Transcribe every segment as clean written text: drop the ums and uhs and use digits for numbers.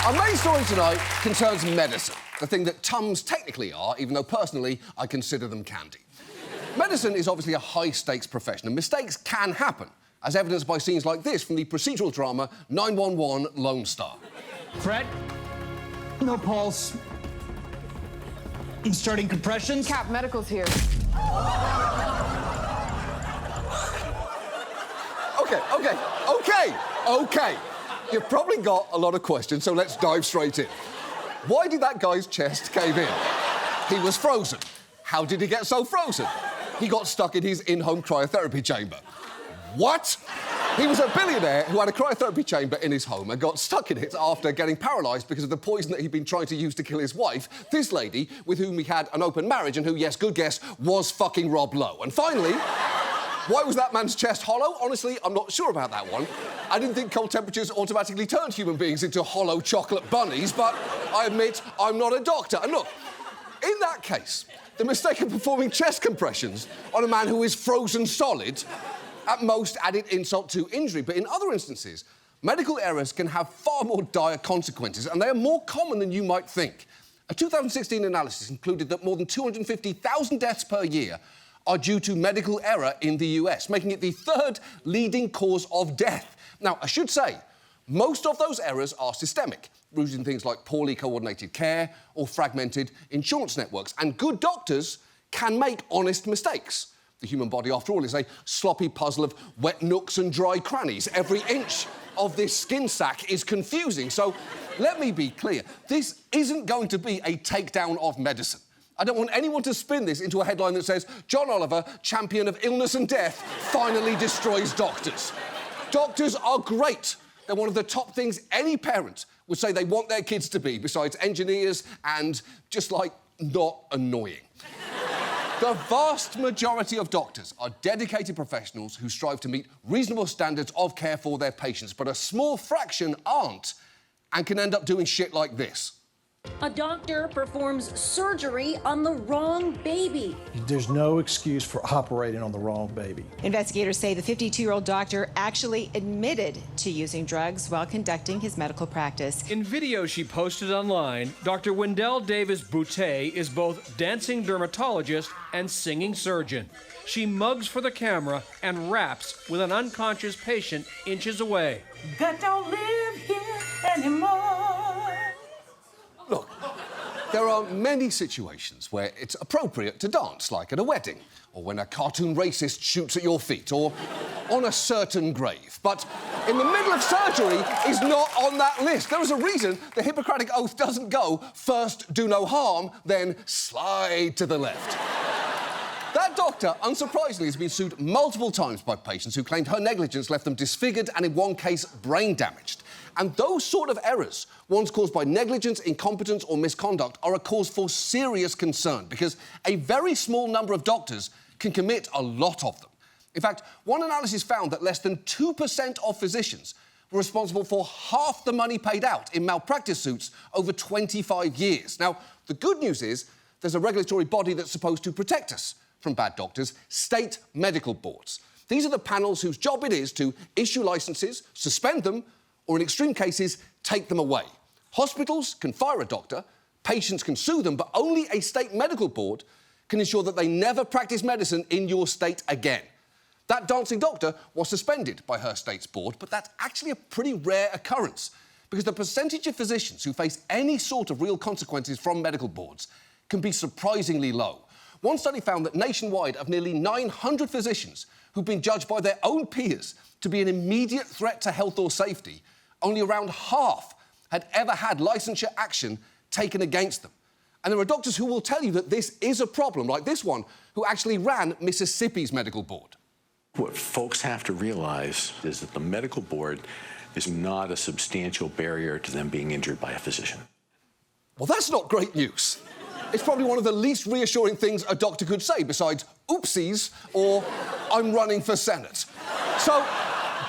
Our main story tonight concerns medicine, the thing that Tums technically are, even though personally I consider them candy. Medicine is obviously a high-stakes profession, and mistakes can happen, as evidenced by scenes like this from the procedural drama 911 Lone Star. Fred? No pulse. Starting compressions. Cap, medical's here. Okay. You've probably got a lot of questions, so let's dive straight in. Why did that guy's chest cave in? He was frozen. How did he get so frozen? He got stuck in his in-home cryotherapy chamber. What? He was a billionaire who had a cryotherapy chamber in his home and got stuck in it after getting paralysed because of the poison that he'd been trying to use to kill his wife, this lady with whom he had an open marriage and who, yes, good guess, was fucking Rob Lowe. And finally, why was that man's chest hollow? Honestly, I'm not sure about that one. I didn't think cold temperatures automatically turned human beings into hollow chocolate bunnies, but I admit I'm not a doctor. And look, in that case, the mistake of performing chest compressions on a man who is frozen solid at most added insult to injury. But in other instances, medical errors can have far more dire consequences, and they are more common than you might think. A 2016 analysis concluded that more than 250,000 deaths per year are due to medical error in the US, making it the third leading cause of death. Now, I should say, most of those errors are systemic, rooted in things like poorly coordinated care or fragmented insurance networks. And good doctors can make honest mistakes. The human body, after all, is a sloppy puzzle of wet nooks and dry crannies. Every inch of this skin sack is confusing. So let me be clear. This isn't going to be a takedown of medicine. I don't want anyone to spin this into a headline that says, John Oliver, champion of illness and death, finally destroys doctors. Doctors are great. They're one of the top things any parent would say they want their kids to be, besides engineers and just, like, not annoying. The vast majority of doctors are dedicated professionals who strive to meet reasonable standards of care for their patients, but a small fraction aren't and can end up doing shit like this. A doctor performs surgery on the wrong baby. There's no excuse for operating on the wrong baby. Investigators say the 52-year-old doctor actually admitted to using drugs while conducting his medical practice. In video she posted online, Dr. Wendell Davis Boutte is both dancing dermatologist and singing surgeon. She mugs for the camera and raps with an unconscious patient inches away. That don't live here anymore. Look, there are many situations where it's appropriate to dance, like at a wedding, or when a cartoon racist shoots at your feet, or on a certain grave. But in the middle of surgery is not on that list. There is a reason the Hippocratic Oath doesn't go, first do no harm, then slide to the left. That doctor, unsurprisingly, has been sued multiple times by patients who claimed her negligence left them disfigured and, in one case, brain damaged. And those sort of errors, ones caused by negligence, incompetence or misconduct, are a cause for serious concern because a very small number of doctors can commit a lot of them. In fact, one analysis found that less than 2% of physicians were responsible for half the money paid out in malpractice suits over 25 years. Now, the good news is there's a regulatory body that's supposed to protect us from bad doctors, state medical boards. These are the panels whose job it is to issue licences, suspend them, or in extreme cases, take them away. Hospitals can fire a doctor, patients can sue them, but only a state medical board can ensure that they never practice medicine in your state again. That dancing doctor was suspended by her state's board, but that's actually a pretty rare occurrence because the percentage of physicians who face any sort of real consequences from medical boards can be surprisingly low. One study found that nationwide, of nearly 900 physicians who've been judged by their own peers to be an immediate threat to health or safety, only around half had ever had licensure action taken against them. And there are doctors who will tell you that this is a problem, like this one, who actually ran Mississippi's medical board. What folks have to realize is that the medical board is not a substantial barrier to them being injured by a physician. Well, that's not great news. It's probably one of the least reassuring things a doctor could say, besides oopsies or I'm running for Senate. So,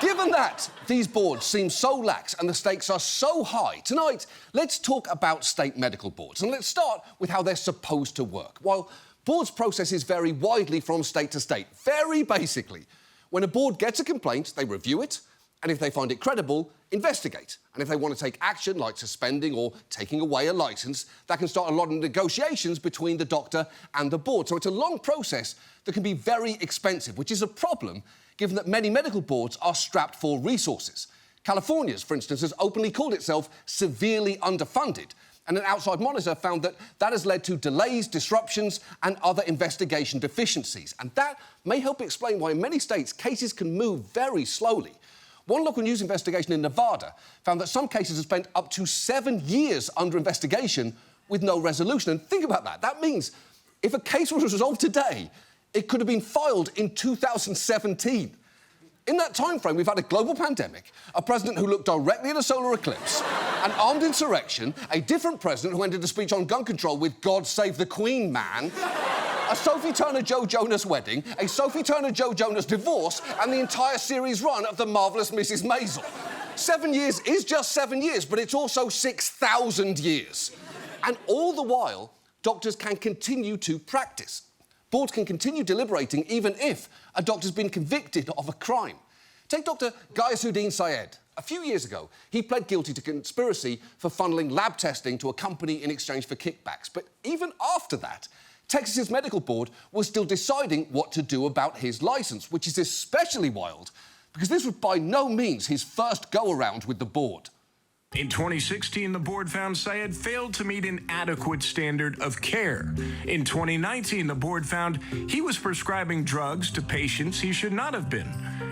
given that these boards seem so lax and the stakes are so high, tonight, let's talk about state medical boards. And let's start with how they're supposed to work. While boards' processes vary widely from state to state, very basically, when a board gets a complaint, they review it, and if they find it credible, investigate. And if they want to take action, like suspending or taking away a licence, that can start a lot of negotiations between the doctor and the board. So it's a long process that can be very expensive, which is a problem given that many medical boards are strapped for resources. California's, for instance, has openly called itself severely underfunded, and an outside monitor found that that has led to delays, disruptions, and other investigation deficiencies. And that may help explain why in many states cases can move very slowly. One local news investigation in Nevada found that some cases have spent up to 7 years under investigation with no resolution. And think about that. That means if a case was resolved today, it could have been filed in 2017. In that time frame, we've had a global pandemic, a president who looked directly at a solar eclipse, an armed insurrection, a different president who ended a speech on gun control with "God Save the Queen, man," a Sophie Turner-Joe Jonas wedding, a Sophie Turner-Joe Jonas divorce, and the entire series run of The Marvellous Mrs. Maisel. 7 years is just 7 years, but it's also 6,000 years. And all the while, doctors can continue to practice. Boards can continue deliberating even if a doctor's been convicted of a crime. Take Dr. Gayasuddin Syed. A few years ago, he pled guilty to conspiracy for funneling lab testing to a company in exchange for kickbacks. But even after that, Texas's medical board was still deciding what to do about his licence, which is especially wild because this was by no means his first go-around with the board. In 2016, the board found Syed failed to meet an adequate standard of care. In 2019, the board found he was prescribing drugs to patients he should not have been.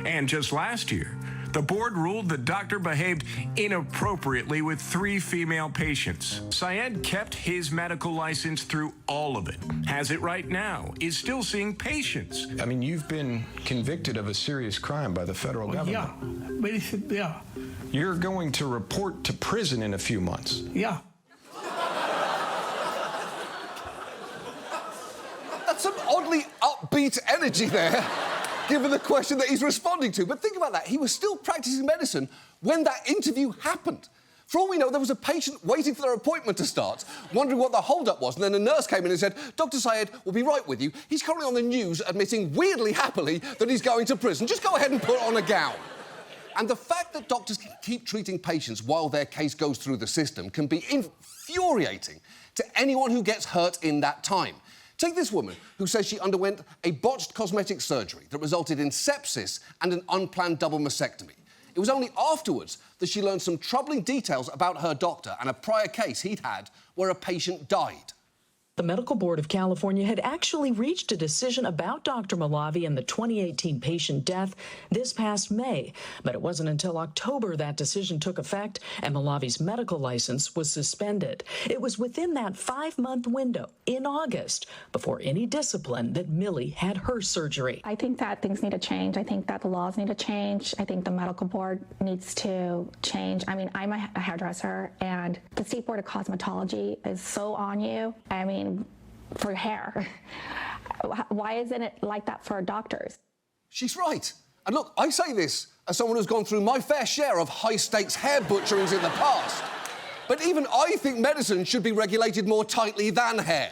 And just last year, the board ruled the doctor behaved inappropriately with 3 female patients. Syed kept his medical license through all of it, has it right now, is still seeing patients. I mean, you've been convicted of a serious crime by the federal government. Yeah. You're going to report to prison in a few months. Yeah. That's some oddly upbeat energy there, given the question that he's responding to. But think about that. He was still practicing medicine when that interview happened. For all we know, there was a patient waiting for their appointment to start, wondering what the hold-up was, and then a nurse came in and said, "Dr. Syed will be right with you. He's currently on the news admitting weirdly happily that he's going to prison. Just go ahead and put on a gown." And the fact that doctors can keep treating patients while their case goes through the system can be infuriating to anyone who gets hurt in that time. Take this woman who says she underwent a botched cosmetic surgery that resulted in sepsis and an unplanned double mastectomy. It was only afterwards that she learned some troubling details about her doctor and a prior case he'd had where a patient died. The Medical Board of California had actually reached a decision about Dr. Malavi and the 2018 patient death this past May, but it wasn't until October that decision took effect and Malavi's medical license was suspended. It was within that 5-month window, in August, before any discipline, that Millie had her surgery. I think that things need to change. I think that the laws need to change. I think the medical board needs to change. I mean, I'm a hairdresser, and the State Board of Cosmetology is so on you. I mean, for hair. Why isn't it like that for doctors? She's right. And look, I say this as someone who's gone through my fair share of high-stakes hair butcherings in the past. But even I think medicine should be regulated more tightly than hair.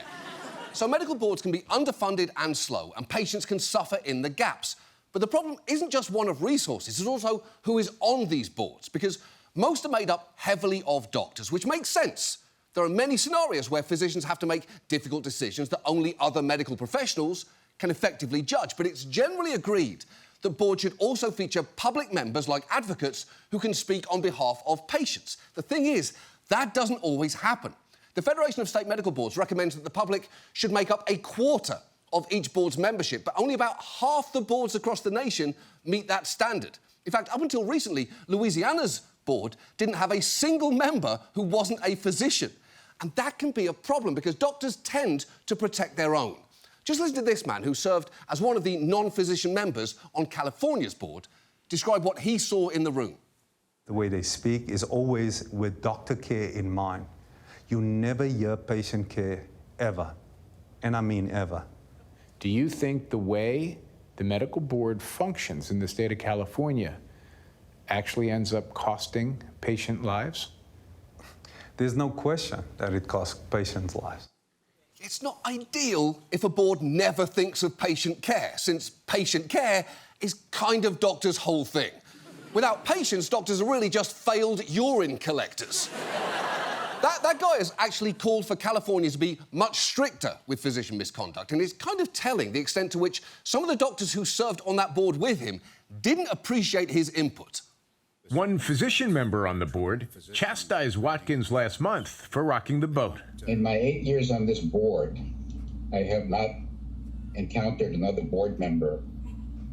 So medical boards can be underfunded and slow, and patients can suffer in the gaps. But the problem isn't just one of resources, it's also who is on these boards, because most are made up heavily of doctors, which makes sense. There are many scenarios where physicians have to make difficult decisions that only other medical professionals can effectively judge. But it's generally agreed that boards should also feature public members like advocates who can speak on behalf of patients. The thing is, that doesn't always happen. The Federation of State Medical Boards recommends that the public should make up a quarter of each board's membership, but only about half the boards across the nation meet that standard. In fact, up until recently, Louisiana's board didn't have a single member who wasn't a physician. And that can be a problem because doctors tend to protect their own. Just listen to this man who served as one of the non-physician members on California's board describe what he saw in the room. The way they speak is always with doctor care in mind. You never hear patient care, ever. And I mean ever. Do you think the way the medical board functions in the state of California actually ends up costing patient lives? There's no question that it costs patients' lives. It's not ideal if a board never thinks of patient care, since patient care is kind of doctors' whole thing. Without patience, doctors are really just failed urine collectors. That guy has actually called for California to be much stricter with physician misconduct, and it's kind of telling the extent to which some of the doctors who served on that board with him didn't appreciate his input. One physician member on the board chastised Watkins last month for rocking the boat. In my 8 years on this board, I have not encountered another board member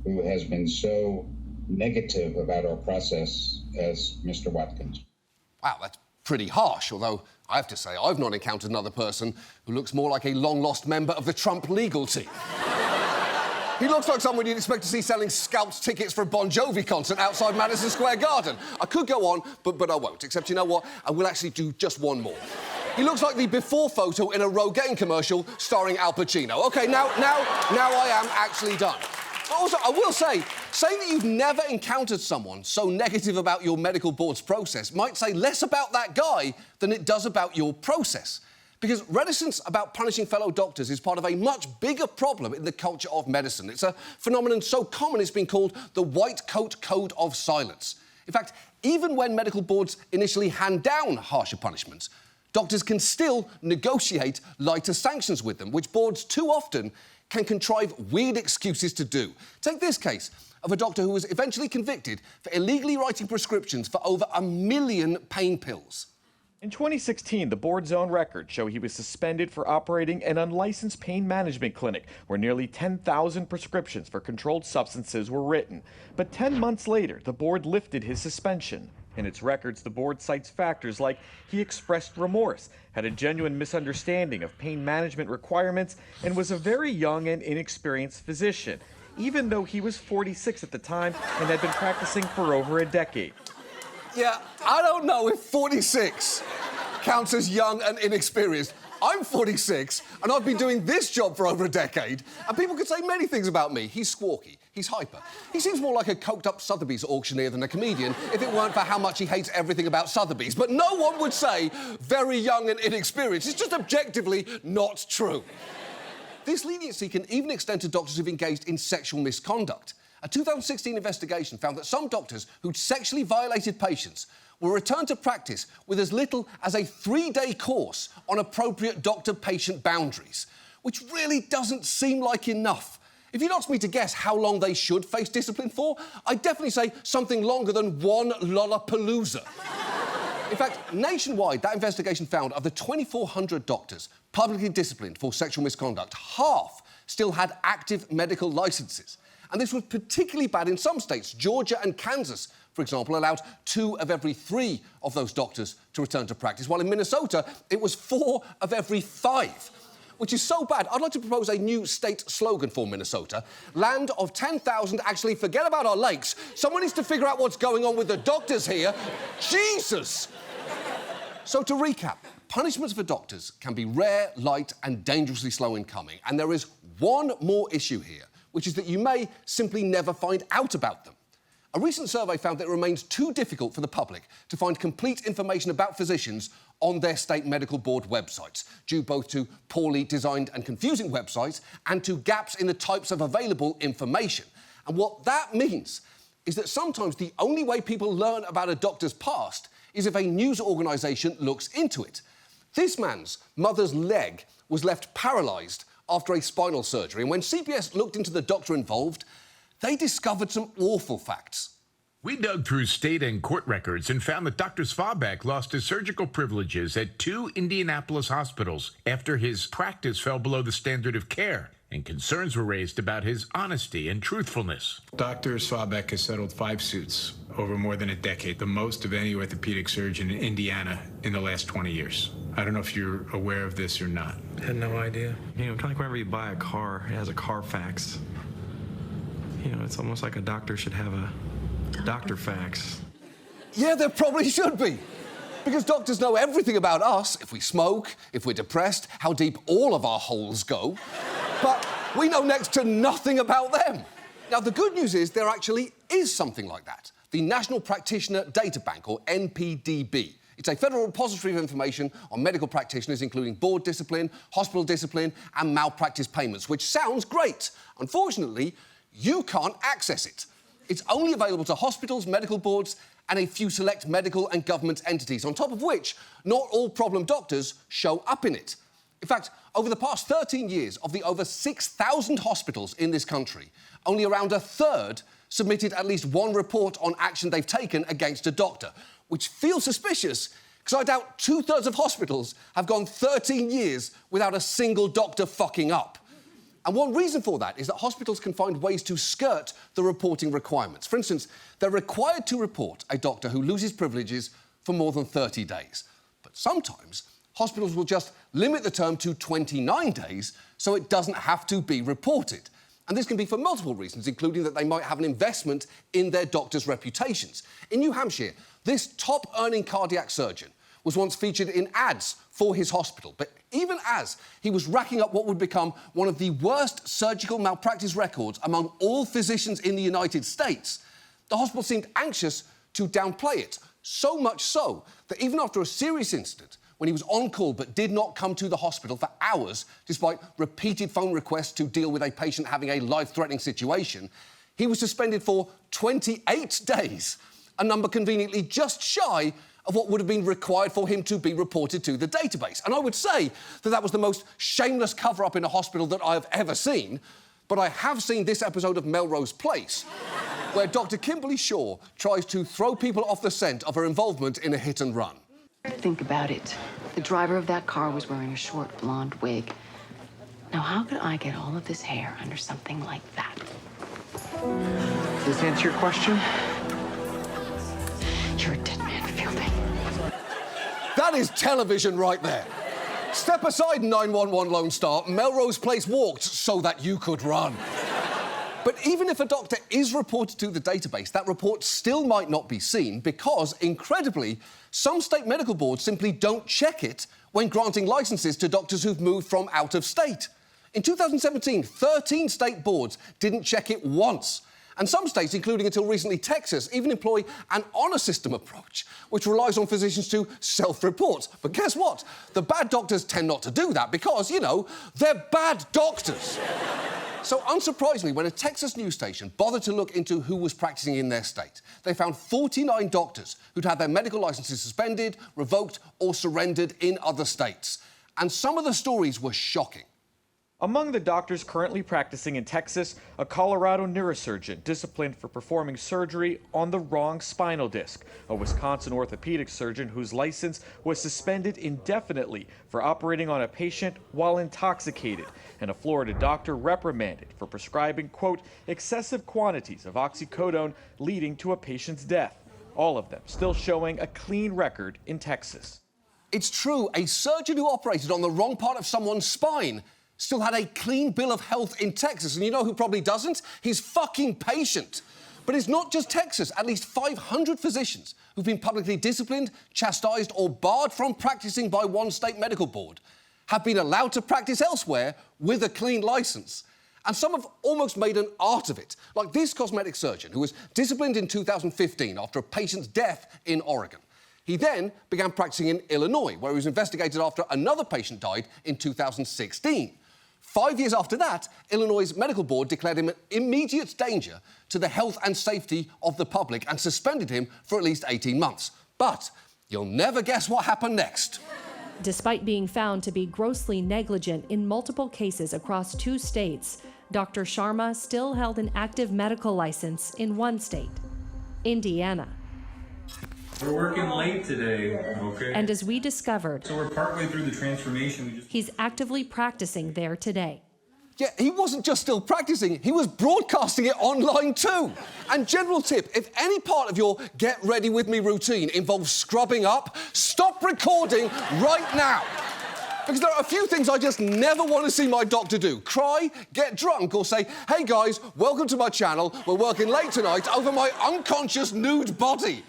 who has been so negative about our process as Mr. Watkins. Wow, that's pretty harsh, although I have to say I've not encountered another person who looks more like a long-lost member of the Trump legal team. He looks like someone you'd expect to see selling scalped tickets for a Bon Jovi concert outside Madison Square Garden. I could go on, but I won't, except you know what? I will actually do just one more. He looks like the before photo in a Rogaine commercial starring Al Pacino. OK, now I am actually done. Also, I will say, saying that you've never encountered someone so negative about your medical board's process might say less about that guy than it does about your process. Because reticence about punishing fellow doctors is part of a much bigger problem in the culture of medicine. It's a phenomenon so common it's been called the white coat code of silence. In fact, even when medical boards initially hand down harsher punishments, doctors can still negotiate lighter sanctions with them, which boards too often can contrive weird excuses to do. Take this case of a doctor who was eventually convicted for illegally writing prescriptions for over 1 million pain pills. In 2016, the board's own records show he was suspended for operating an unlicensed pain management clinic where nearly 10,000 prescriptions for controlled substances were written. But 10 months later, the board lifted his suspension. In its records, the board cites factors like he expressed remorse, had a genuine misunderstanding of pain management requirements, and was a very young and inexperienced physician, even though he was 46 at the time and had been practicing for over a decade. Yeah, I don't know if 46 counts as young and inexperienced. I'm 46, and I've been doing this job for over a decade, and people could say many things about me. He's squawky, he's hyper. He seems more like a coked-up Sotheby's auctioneer than a comedian if it weren't for how much he hates everything about Sotheby's. But no one would say very young and inexperienced. It's just objectively not true. This leniency can even extend to doctors who've engaged in sexual misconduct. A 2016 investigation found that some doctors who'd sexually violated patients were returned to practice with as little as a 3-day course on appropriate doctor-patient boundaries, which really doesn't seem like enough. If you'd asked me to guess how long they should face discipline for, I'd definitely say something longer than one Lollapalooza. In fact, nationwide, that investigation found of the 2,400 doctors publicly disciplined for sexual misconduct, half still had active medical licenses. And this was particularly bad in some states. Georgia and Kansas, for example, allowed 2 of every 3 of those doctors to return to practice, while in Minnesota, it was 4 of every 5, which is so bad. I'd like to propose a new state slogan for Minnesota. Land of 10,000, actually, forget about our lakes. Someone needs to figure out what's going on with the doctors here. Jesus! So to recap, punishments for doctors can be rare, light, and dangerously slow in coming. And there is one more issue here, which is that you may simply never find out about them. A recent survey found that it remains too difficult for the public to find complete information about physicians on their state medical board websites, due both to poorly designed and confusing websites and to gaps in the types of available information. And what that means is that sometimes the only way people learn about a doctor's past is if a news organisation looks into it. This man's mother's leg was left paralysed after a spinal surgery, and when CBS looked into the doctor involved, they discovered some awful facts. We dug through state and court records and found that Dr. Svabek lost his surgical privileges at 2 Indianapolis hospitals after his practice fell below the standard of care, and concerns were raised about his honesty and truthfulness. Dr. Svabek has settled 5 suits over more than a decade, the most of any orthopedic surgeon in Indiana in the last 20 years. I don't know if you're aware of this or not. I had no idea. You know, kind of like whenever you buy a car, it has a Carfax. You know, it's almost like a doctor should have a doctor fax. Yeah, there probably should be. Because doctors know everything about us, if we smoke, if we're depressed, how deep all of our holes go. But we know next to nothing about them. Now, the good news is there actually is something like that. The National Practitioner Data Bank, or NPDB. It's a federal repository of information on medical practitioners, including board discipline, hospital discipline, and malpractice payments, which sounds great. Unfortunately, you can't access it. It's only available to hospitals, medical boards, and a few select medical and government entities, on top of which not all problem doctors show up in it. In fact, over the past 13 years, of the over 6,000 hospitals in this country, only around a third submitted at least one report on action they've taken against a doctor, which feels suspicious because I doubt 2/3 of hospitals have gone 13 years without a single doctor fucking up. And one reason for that is that hospitals can find ways to skirt the reporting requirements. For instance, they're required to report a doctor who loses privileges for more than 30 days. But sometimes, hospitals will just limit the term to 29 days so it doesn't have to be reported. And this can be for multiple reasons, including that they might have an investment in their doctors' reputations. In New Hampshire, this top-earning cardiac surgeon was once featured in ads for his hospital. But even as he was racking up what would become one of the worst surgical malpractice records among all physicians in the United States, the hospital seemed anxious to downplay it. So much so that even after a serious incident, when he was on call but did not come to the hospital for hours, despite repeated phone requests to deal with a patient having a life-threatening situation, he was suspended for 28 days, a number conveniently just shy of what would have been required for him to be reported to the database. And I would say that that was the most shameless cover-up in a hospital that I have ever seen, but I have seen this episode of Melrose Place, where Dr. Kimberly Shaw tries to throw people off the scent of her involvement in a hit-and-run. Think about it. The driver of that car was wearing a short blonde wig. Now, how could I get all of this hair under something like that? Does this answer your question? You're a dead man, Fielding. That is television right there. Step aside, 911 Lone Star. Melrose Place walked so that you could run. But even if a doctor is reported to the database, that report still might not be seen because, incredibly, some state medical boards simply don't check it when granting licenses to doctors who've moved from out of state. In 2017, 13 state boards didn't check it once. And some states, including until recently Texas, even employ an honour system approach, which relies on physicians to self-report. But guess what? The bad doctors tend not to do that because, you know, they're bad doctors. So, unsurprisingly, when a Texas news station bothered to look into who was practising in their state, they found 49 doctors who'd had their medical licences suspended, revoked or surrendered in other states. And some of the stories were shocking. Among the doctors currently practicing in Texas, a Colorado neurosurgeon disciplined for performing surgery on the wrong spinal disc, a Wisconsin orthopedic surgeon whose license was suspended indefinitely for operating on a patient while intoxicated, and a Florida doctor reprimanded for prescribing, quote, excessive quantities of oxycodone leading to a patient's death. All of them still showing a clean record in Texas. It's true, a surgeon who operated on the wrong part of someone's spine still had a clean bill of health in Texas. And you know who probably doesn't? His fucking patient. But it's not just Texas. At least 500 physicians who've been publicly disciplined, chastised or barred from practising by one state medical board have been allowed to practice elsewhere with a clean licence. And some have almost made an art of it, like this cosmetic surgeon who was disciplined in 2015 after a patient's death in Oregon. He then began practising in Illinois, where he was investigated after another patient died in 2016. 5 years after that, Illinois' medical board declared him an immediate danger to the health and safety of the public and suspended him for at least 18 months. But you'll never guess what happened next. Despite being found to be grossly negligent in multiple cases across 2 states, Dr. Sharma still held an active medical license in one state, Indiana. We're working late today, okay? And as we discovered, so we're partway through the transformation. He's actively practicing there today. Yeah, he wasn't just still practising, he was broadcasting it online too. And general tip, if any part of your get ready with me routine involves scrubbing up, stop recording right now. Because there are a few things I just never want to see my doctor do. Cry, get drunk, or say, hey guys, welcome to my channel, we're working late tonight over my unconscious nude body.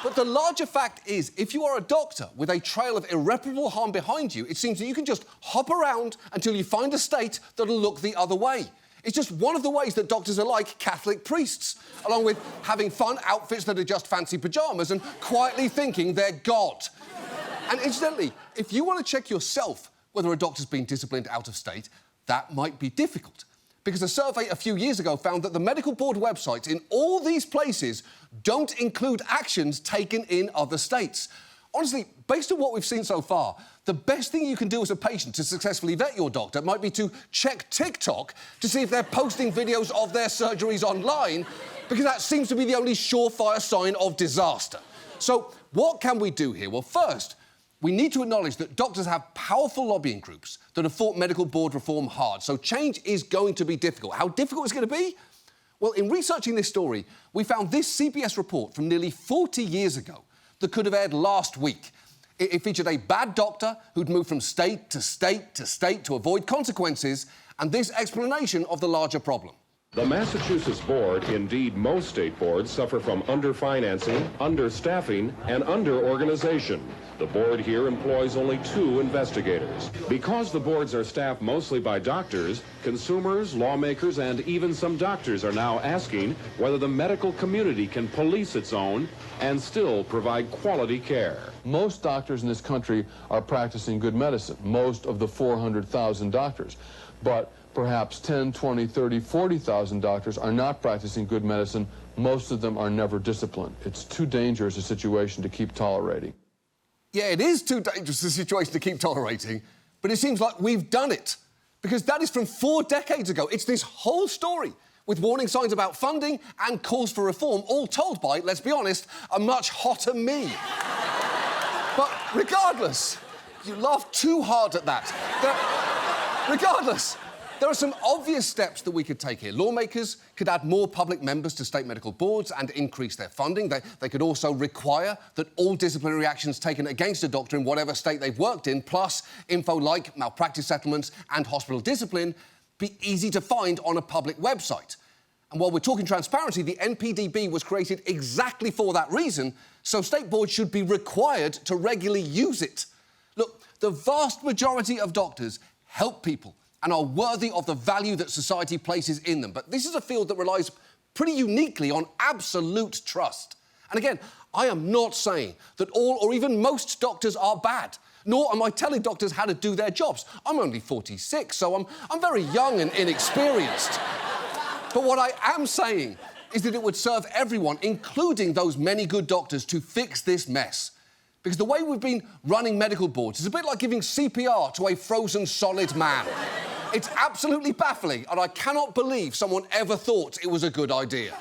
But the larger fact is, if you are a doctor with a trail of irreparable harm behind you, it seems that you can just hop around until you find a state that'll look the other way. It's just one of the ways that doctors are like Catholic priests, along with having fun outfits that are just fancy pyjamas and quietly thinking they're God. And incidentally, if you want to check yourself whether a doctor's been disciplined out of state, that might be difficult. Because a survey a few years ago found that the medical board websites in all these places don't include actions taken in other states. Honestly, based on what we've seen so far, the best thing you can do as a patient to successfully vet your doctor might be to check TikTok to see if they're posting videos of their surgeries online, because that seems to be the only surefire sign of disaster. So what can we do here? Well, first, we need to acknowledge that doctors have powerful lobbying groups that have fought medical board reform hard, so change is going to be difficult. How difficult is it going to be? Well, in researching this story, we found this CBS report from nearly 40 years ago that could have aired last week. It featured a bad doctor who'd moved from state to state to state to avoid consequences, and this explanation of the larger problem. The Massachusetts board, indeed most state boards, suffer from underfinancing, understaffing, and underorganization. The board here employs only 2 investigators. Because the boards are staffed mostly by doctors, consumers, lawmakers, and even some doctors are now asking whether the medical community can police its own and still provide quality care. Most doctors in this country are practicing good medicine, most of the 400,000 doctors. But perhaps 10, 20, 30, 40,000 doctors are not practicing good medicine. Most of them are never disciplined. It's too dangerous a situation to keep tolerating. Yeah, it is too dangerous a situation to keep tolerating, but it seems like we've done it. Because that is from 4 decades ago. It's this whole story, with warning signs about funding and calls for reform, all told by, let's be honest, a much hotter me. But regardless, you laugh too hard at that. Regardless, there are some obvious steps that we could take here. Lawmakers could add more public members to state medical boards and increase their funding. They could also require that all disciplinary actions taken against a doctor in whatever state they've worked in, plus info like malpractice settlements and hospital discipline, be easy to find on a public website. And while we're talking transparency, the NPDB was created exactly for that reason, so state boards should be required to regularly use it. Look, the vast majority of doctors help people and are worthy of the value that society places in them. But this is a field that relies pretty uniquely on absolute trust. And again, I am not saying that all or even most doctors are bad, nor am I telling doctors how to do their jobs. I'm only 46, so I'm very young and inexperienced. But what I am saying is that it would serve everyone, including those many good doctors, to fix this mess. Because the way we've been running medical boards is a bit like giving CPR to a frozen solid man. It's absolutely baffling, and I cannot believe someone ever thought it was a good idea.